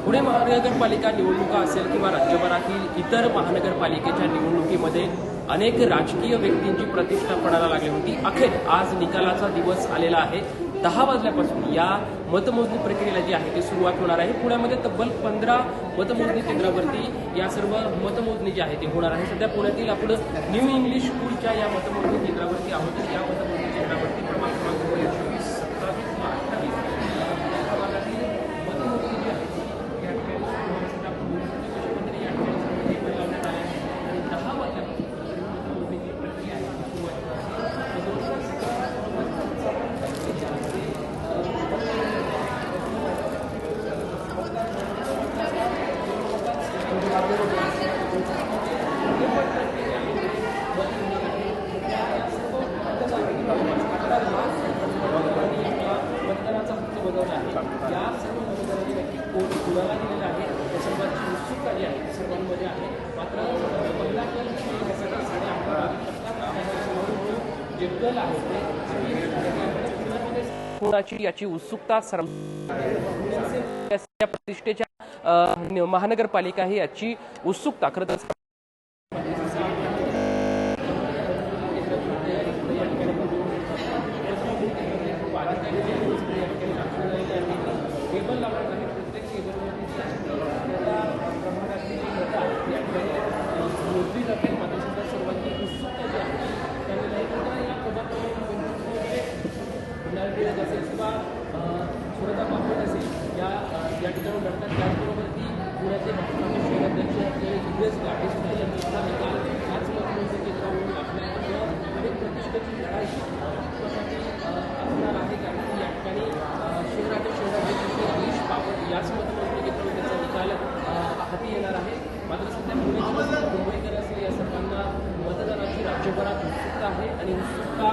पुणे महानगरपालिका निवडणुका असेल किंवा राज्यभरातील इतर महानगरपालिकेच्या निवडणुकीमध्ये अनेक राजकीय व्यक्तींची प्रतिष्ठा पणाला लागली होती. अखेर आज निकालाचा दिवस आलेला आहे. 10 वाजल्यापासून या मतमोजणी प्रक्रियेला जी आहे ती सुरुवात होणार आहे. पुण्यामध्ये तब्बल 15 मतमोजणी केंद्रावरती या सर्व मतमोजणी जी आहे ती होणार आहे. सध्या पुण्यातील आपण न्यू इंग्लिश स्कूलच्या या मतमोजणी केंद्रावरती आहोत. या मतमोजणी केंद्रावरती क्रमांक 26, 27 व 28 या भागातील मतमोजणी जी आहे ती 28 होण्यासाठी आपण बघू शकतो. कशा पद्धतीने या ठिकाणी टेबल लावण्यात आले आहे आणि 10 वाजल्यापासून मतमोजणीची प्रक्रिया आहे ती सुरुवात मतदानाचा हक्क बजावला आहे. या सर्व मतदारांची नक्की कोण कुणाला दिलेला आहे या सर्वांची उत्सुकता जी आहे ती सर्वांमध्ये आहे. मात्र पहिला कल हळूहळू जे कल आहे ते कोणाची याची उत्सुकता या प्रतिष्ठेच्या महानगरपालिका ही याची उत्सुकता खरं तर टेबल लावण्यात आहे. प्रत्येक टेबलवरती प्रमाणातली जी मतं आहेत या ठिकाणी मोजली जाते. मात्र सुद्धा सर्वांची उत्सुकता जी आहे त्यामुळे या पदाप्रमाणे असेल किंवा सुरता पापड असेल या ठिकाणी लढतात. त्याचबरोबर ती पुण्याचे भाजपाचे शहराध्यक्ष असलेले दिग्गज गाठे सुद्धा यांनी सुद्धा निकाल याच मतमोजणी केंद्रावरून आपल्या अनेक प्रतिष्ठेची लढाई महत्त्वासाठी असणार आहे. कारण की या ठिकाणी शहराध्यक्ष गिरीश बापट याच मतमोजणी केंद्रावरून त्याचा निकाल हाती येणार आहे. मात्र सध्या मुंबईकर असेल या सर्वांना मतदानाची राज्यभरात उत्सुकता आहे आणि उत्सुकता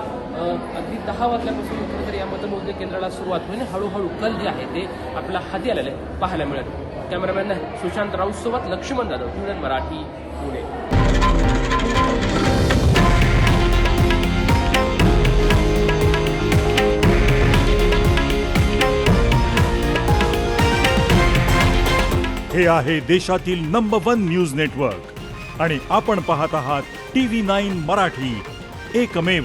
अगदी 10 वाजल्यापासून कुठेतरी या मतमोजणी केंद्राला सुरुवात होईल. हळूहळू कल जे आहे ते आपला हाती आलेले पाहायला मिळेल. कॅमेरामॅन सुशांत राऊत सोबत लक्ष्मण जाधव, न्यूज मराठी, पुणे. हे आहे देशातील नंबर 1 न्यूज नेटवर्क आणि आपण पाहत आहात TV9 मराठी, एकमेव.